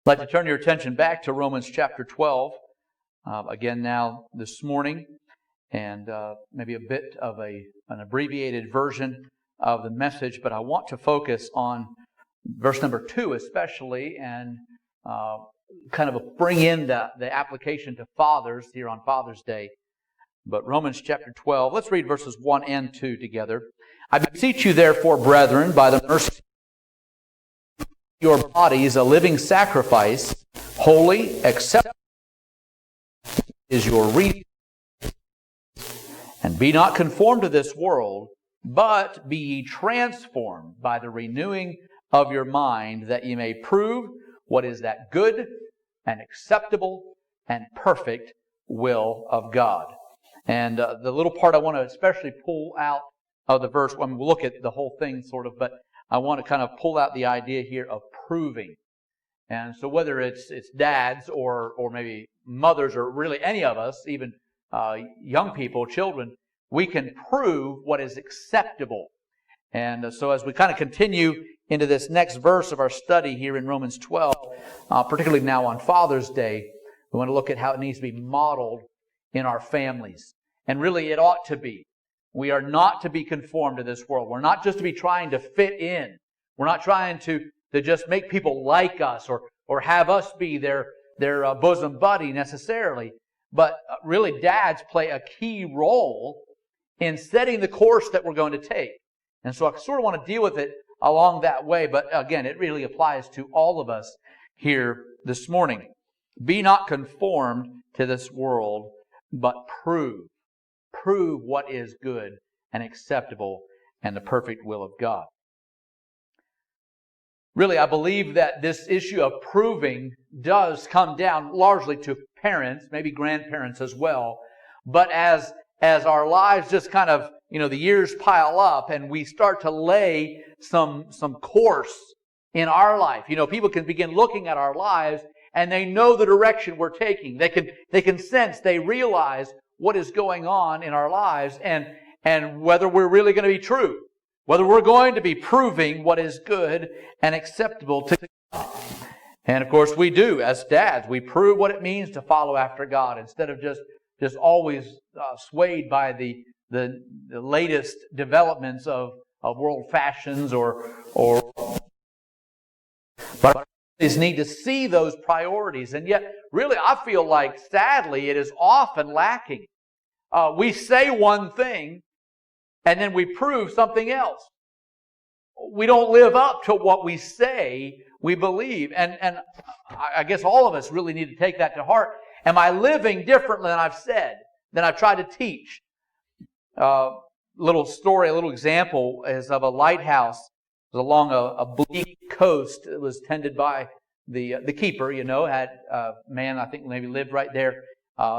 I'd like to turn your attention back to Romans chapter 12, again now this morning, and maybe a bit of an abbreviated version of the message, but I want to focus on verse number 2 especially, and kind of bring in the application to fathers here on Father's Day. But Romans chapter 12, let's read verses 1 and 2 together. I beseech you therefore, brethren, by the mercy your bodies a living sacrifice, holy, acceptable is your reason. And be not conformed to this world, but be ye transformed by the renewing of your mind, that ye may prove what is that good and acceptable and perfect will of God. And the little part I want to especially pull out of the verse, we'll look at the whole thing sort of, but I want to kind of pull out the idea here of proving. And so whether it's dads or maybe mothers or really any of us, even young people, children, we can prove what is acceptable. And so as we kind of continue into this next verse of our study here in Romans 12, particularly now on Father's Day, we want to look at how it needs to be modeled in our families. And really it ought to be. We are not to be conformed to this world. We're not just to be trying to fit in. We're not trying to just make people like us or have us be their bosom buddy necessarily. But really dads play a key role in setting the course that we're going to take. And so I sort of want to deal with it along that way. But again, it really applies to all of us here this morning. Be not conformed to this world, but prove what is good and acceptable and the perfect will of God. Really, I believe that this issue of proving does come down largely to parents, maybe grandparents as well. But as our lives just kind of, the years pile up and we start to lay some course in our life. People can begin looking at our lives and they know the direction we're taking. They can sense, they realize what is going on in our lives and whether we're really going to be true. Whether we're going to be proving what is good and acceptable to God. And of course we do, as dads, we prove what it means to follow after God instead of just always swayed by the latest developments of world fashions or but is need to see those priorities. And yet, really, I feel like, sadly, it is often lacking. We say one thing, and then we prove something else. We don't live up to what we say we believe. And I guess all of us really need to take that to heart. Am I living differently than I've said, than I've tried to teach? Little story, a little example is of a lighthouse. It was along a bleak coast. It was tended by the keeper, had a man, I think maybe lived right there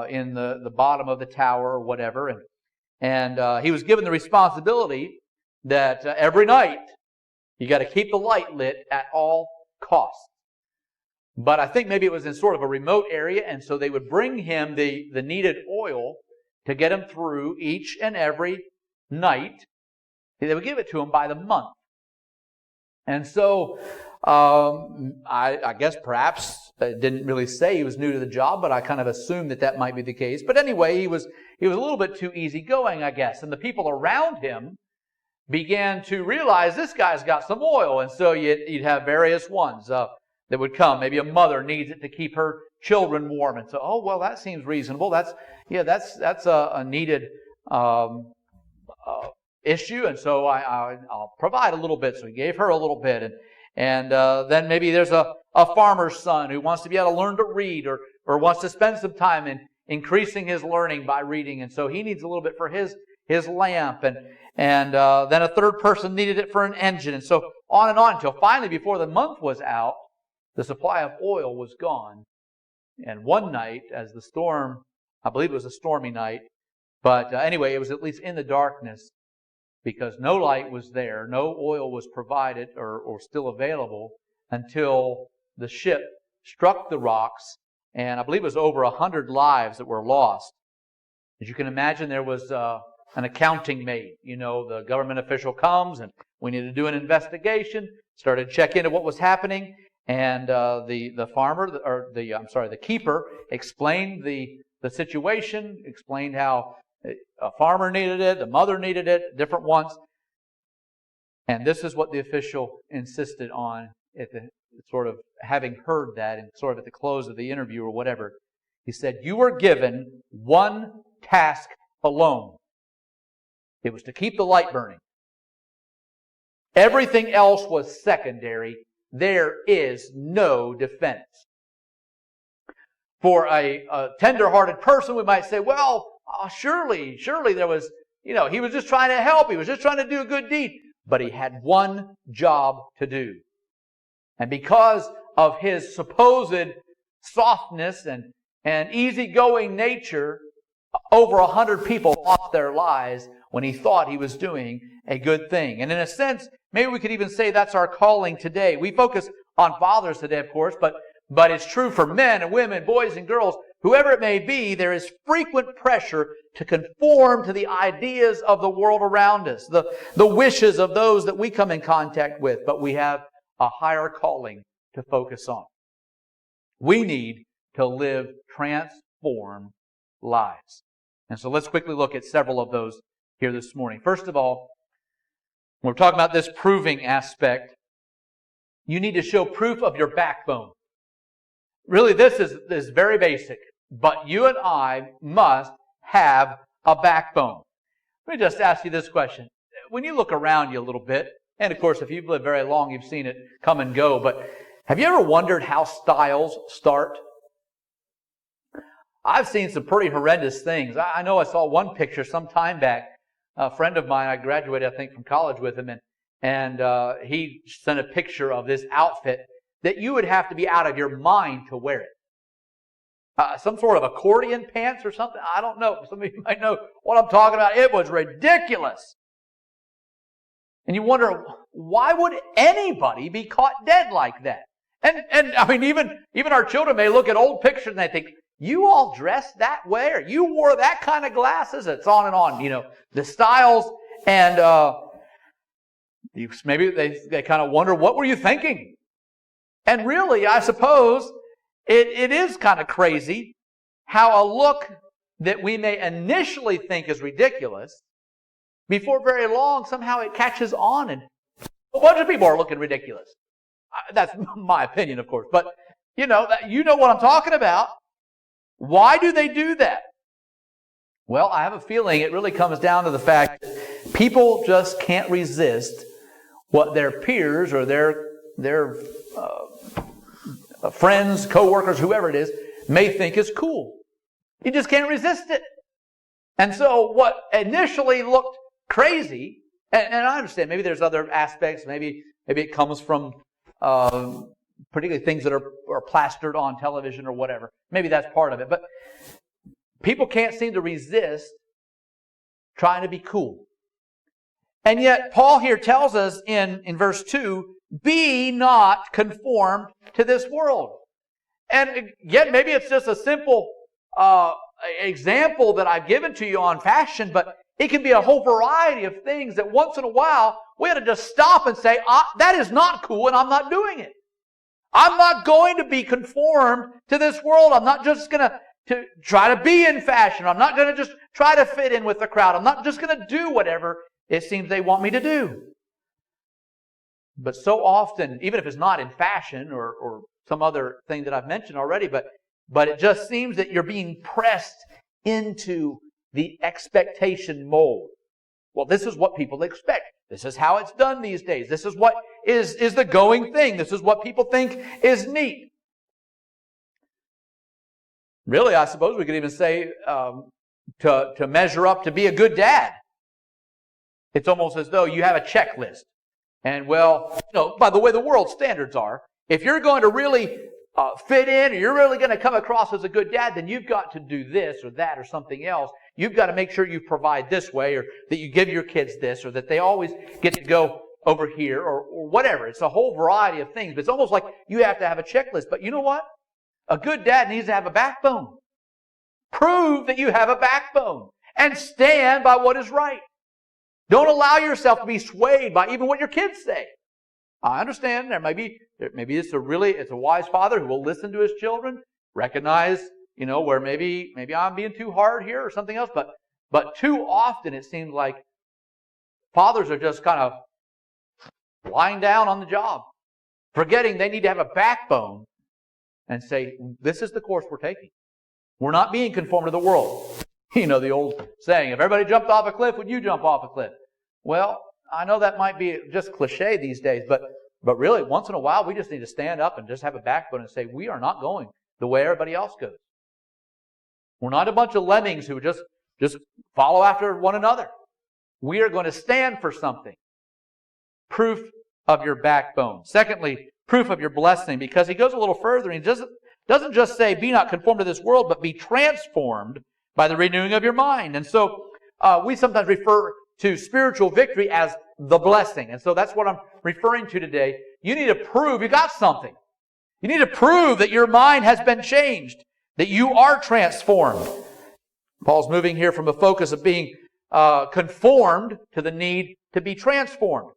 in the bottom of the tower or whatever. And he was given the responsibility that every night you got to keep the light lit at all costs. But I think maybe it was in sort of a remote area, and so they would bring him the needed oil to get him through each and every night. They would give it to him by the month. And so I guess perhaps it didn't really say he was new to the job, but I kind of assumed that might be the case. But anyway, he was a little bit too easygoing, I guess. And the people around him began to realize this guy's got some oil. And so you'd have various ones that would come. Maybe a mother needs it to keep her children warm. And so, oh, well, that seems reasonable. That's a needed issue. And so I'll provide a little bit. So he gave her a little bit. And then maybe there's a farmer's son who wants to be able to learn to read or wants to spend some time in increasing his learning by reading. And so he needs a little bit for his lamp. And then a third person needed it for an engine. And so on and on until finally, before the month was out, the supply of oil was gone. And one night, as the storm, I believe it was a stormy night, but anyway, it was at least in the darkness, because no light was there, no oil was provided or still available until the ship struck the rocks, and I believe it was over 100 lives that were lost. As you can imagine, there was an accounting made. The government official comes, and we need to do an investigation, started to check into what was happening, And the farmer, or the keeper, explained the situation, explained how a farmer needed it, the mother needed it, different ones. And this is what the official insisted on at the sort of having heard that and sort of at the close of the interview or whatever. He said, "You were given one task alone. It was to keep the light burning. Everything else was secondary. There is no defense." For a tender-hearted person, we might say, well, surely there was, he was just trying to help. He was just trying to do a good deed. But he had one job to do. And because of his supposed softness and easygoing nature, over 100 people lost their lives when he thought he was doing a good thing. And in a sense, maybe we could even say that's our calling today. We focus on fathers today, of course, but it's true for men and women, boys and girls, whoever it may be. There is frequent pressure to conform to the ideas of the world around us, the wishes of those that we come in contact with, but we have a higher calling to focus on. We need to live transformed lives. And so let's quickly look at several of those here this morning. First of all, when we're talking about this proving aspect, you need to show proof of your backbone. Really, this is very basic, but you and I must have a backbone. Let me just ask you this question. When you look around you a little bit, and of course, if you've lived very long, you've seen it come and go, but have you ever wondered how styles start? I've seen some pretty horrendous things. I know I saw one picture some time back. A friend of mine, I graduated, I think, from college with him, and he sent a picture of this outfit that you would have to be out of your mind to wear it. Some sort of accordion pants or something. I don't know. Some of you might know what I'm talking about. It was ridiculous. And you wonder, why would anybody be caught dead like that? And I mean, even our children may look at old pictures and they think, you all dressed that way, or you wore that kind of glasses. It's on and on. The styles, and maybe they kind of wonder, what were you thinking? And really, I suppose it is kind of crazy how a look that we may initially think is ridiculous, before very long, somehow it catches on and a bunch of people are looking ridiculous. That's my opinion, of course. But, you know what I'm talking about. Why do they do that? Well, I have a feeling it really comes down to the fact that people just can't resist what their peers or their friends, co-workers, whoever it is, may think is cool. You just can't resist it. And so what initially looked crazy, and I understand maybe there's other aspects, maybe it comes from particularly things that are plastered on television or whatever. Maybe that's part of it. But people can't seem to resist trying to be cool. And yet Paul here tells us in verse 2, be not conformed to this world. And again, maybe it's just a simple example that I've given to you on fashion, but it can be a whole variety of things that once in a while we ought to just stop and say, that is not cool and I'm not doing it. I'm not going to be conformed to this world. I'm not just going to try to be in fashion. I'm not going to just try to fit in with the crowd. I'm not just going to do whatever it seems they want me to do. But so often, even if it's not in fashion or some other thing that I've mentioned already, but it just seems that you're being pressed into the expectation mold. Well, this is what people expect. This is how it's done these days. This is what is the going thing. This is what people think is neat. Really, I suppose we could even say to measure up to be a good dad. It's almost as though you have a checklist. And well, by the way the world standards are, if you're going to really fit in, or you're really going to come across as a good dad, then you've got to do this or that or something else. You've got to make sure you provide this way, or that you give your kids this, or that they always get to go over here, or whatever. It's a whole variety of things. But it's almost like you have to have a checklist. But you know what? A good dad needs to have a backbone. Prove that you have a backbone. And stand by what is right. Don't allow yourself to be swayed by even what your kids say. I understand maybe it's a wise father who will listen to his children, recognize, where maybe I'm being too hard here or something else. But too often it seems like fathers are just kind of lying down on the job, forgetting they need to have a backbone and say, this is the course we're taking. We're not being conformed to the world. The old saying, if everybody jumped off a cliff, would you jump off a cliff? Well, I know that might be just cliche these days, but really, once in a while, we just need to stand up and just have a backbone and say, we are not going the way everybody else goes. We're not a bunch of lemmings who just follow after one another. We are going to stand for something. Proof of your backbone. Secondly, proof of your blessing, because he goes a little further and he doesn't just say, be not conformed to this world, but be transformed by the renewing of your mind. And so we sometimes refer to spiritual victory as the blessing. And so that's what I'm referring to today. You need to prove you got something. You need to prove that your mind has been changed, that you are transformed. Paul's moving here from a focus of being conformed to the need to be transformed.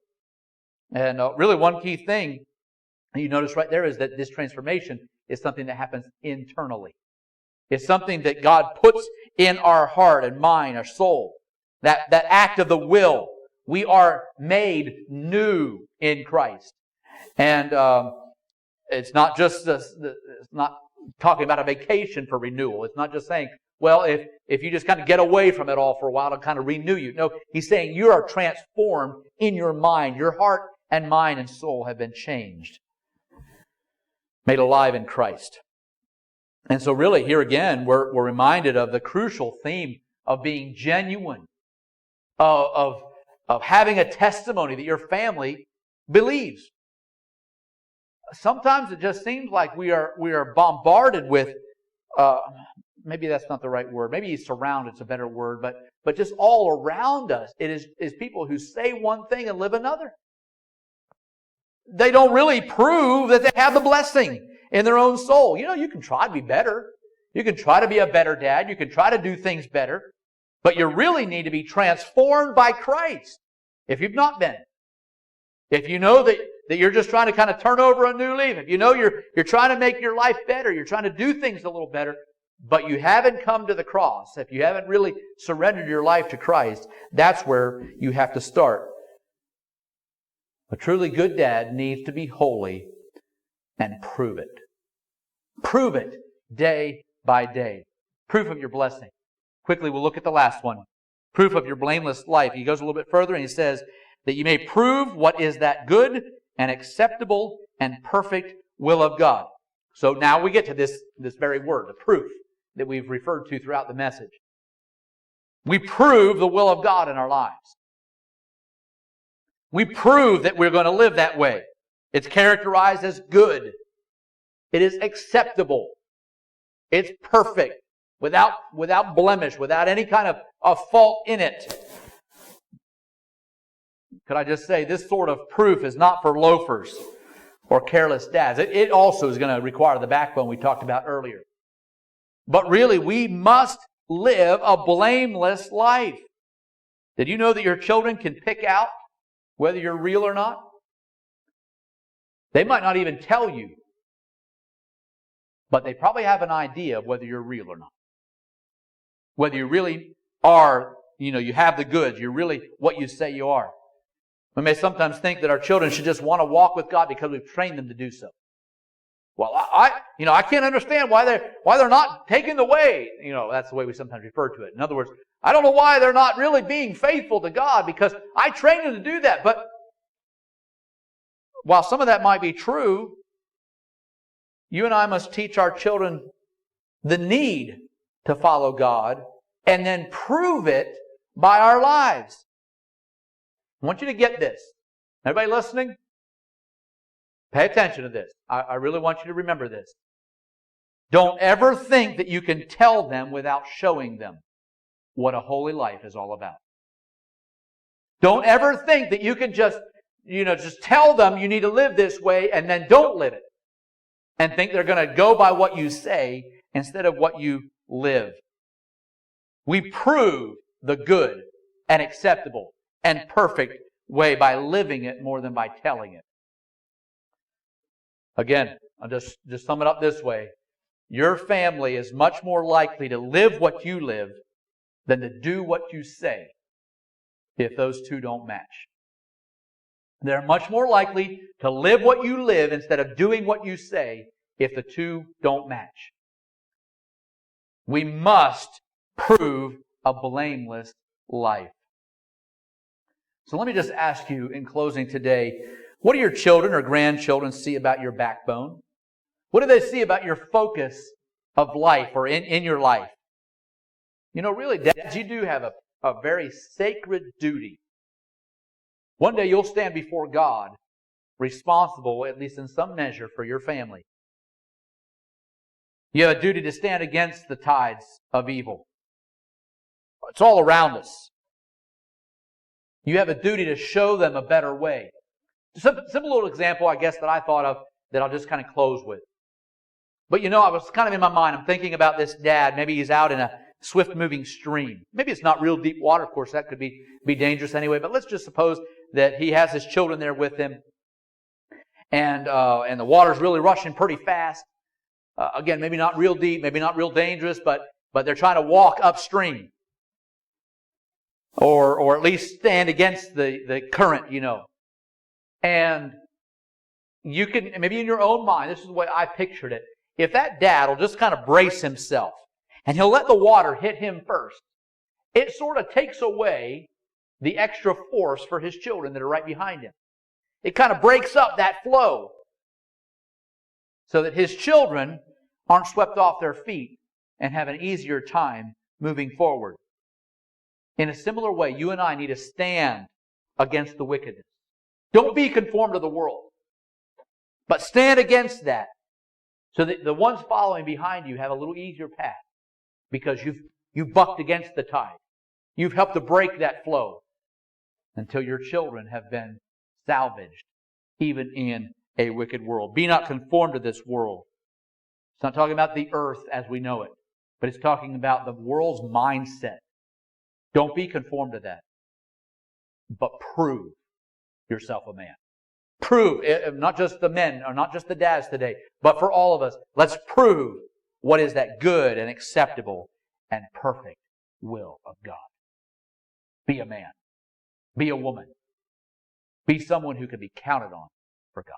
And really one key thing you notice right there is that this transformation is something that happens internally. It's something that God puts in our heart and mind, our soul. That act of the will. We are made new in Christ. And it's not just it's not talking about a vacation for renewal. It's not just saying, well, if you just kind of get away from it all for a while to kind of renew you. No, he's saying you are transformed in your mind. Your heart and mind and soul have been changed. Made alive in Christ. And so really here again, we're reminded of the crucial theme of being genuine. Of having a testimony that your family believes. Sometimes it just seems like we are bombarded with, maybe that's not the right word, maybe surrounded is a better word, but just all around us, it is people who say one thing and live another. They don't really prove that they have the blessing in their own soul. You can try to be better. You can try to be a better dad. You can try to do things better. But you really need to be transformed by Christ. If you've not been. If you know that you're just trying to kind of turn over a new leaf. If you know you're trying to make your life better. You're trying to do things a little better. But you haven't come to the cross. If you haven't really surrendered your life to Christ. That's where you have to start. A truly good dad needs to be holy and prove it. Prove it day by day. Proof of your blessing. Quickly, we'll look at the last one. Proof of your blameless life. He goes a little bit further and he says that you may prove what is that good and acceptable and perfect will of God. So now we get to this very word, the proof that we've referred to throughout the message. We prove the will of God in our lives. We prove that we're going to live that way. It's characterized as good. It is acceptable. It's perfect. Without blemish, without any kind of fault in it. Could I just say, this sort of proof is not for loafers or careless dads. It also is going to require the backbone we talked about earlier. But really, we must live a blameless life. Did you know that your children can pick out whether you're real or not? They might not even tell you. But they probably have an idea of whether you're real or not. Whether you really are, you have the goods. You're really what you say you are. We may sometimes think that our children should just want to walk with God because we've trained them to do so. Well, I can't understand why they're not taking the way. That's the way we sometimes refer to it. In other words, I don't know why they're not really being faithful to God because I trained them to do that. But while some of that might be true, you and I must teach our children the need to follow God and then prove it by our lives. I want you to get this. Everybody listening? Pay attention to this. I really want you to remember this. Don't ever think that you can tell them without showing them what a holy life is all about. Don't ever think that you can just tell them you need to live this way and then don't live it. And think they're going to go by what you say instead of what you live. We prove the good and acceptable and perfect way by living it more than by telling it. Again, I'll just sum it up this way. Your family is much more likely to live what you live than to do what you say if those two don't match. They're much more likely to live what you live instead of doing what you say if the two don't match. We must prove a blameless life. So let me just ask you in closing today, what do your children or grandchildren see about your backbone? What do they see about your focus of life or in your life? You know, really, dads, you do have a very sacred duty. One day you'll stand before God responsible, at least in some measure, for your family. You have a duty to stand against the tides of evil. It's all around us. You have a duty to show them a better way. Simple little example, I guess, that I thought of that I'll just kind of close with. But you know, I was kind of in my mind, I'm thinking about this dad. Maybe he's out in a swift-moving stream. Maybe it's not real deep water. Of course, that could be dangerous anyway. But let's just suppose that he has his children there with him. And the water's really rushing pretty fast. Again, maybe not real deep, maybe not real dangerous, but they're trying to walk upstream. Or at least stand against the current, you know. And you can, maybe in your own mind, this is the way I pictured it. If that dad will just kind of brace himself, and he'll let the water hit him first, it sort of takes away the extra force for his children that are right behind him. It kind of breaks up that flow so that his children aren't swept off their feet and have an easier time moving forward. In a similar way, you and I need to stand against the wickedness. Don't be conformed to the world, but stand against that so that the ones following behind you have a little easier path because you've bucked against the tide. You've helped to break that flow until your children have been salvaged, even in a wicked world. Be not conformed to this world. It's not talking about the earth as we know it, but it's talking about the world's mindset. Don't be conformed to that, but prove yourself a man. Prove, not just the men, or not just the dads today, but for all of us, let's prove what is that good and acceptable and perfect will of God. Be a man. Be a woman. Be someone who can be counted on for God.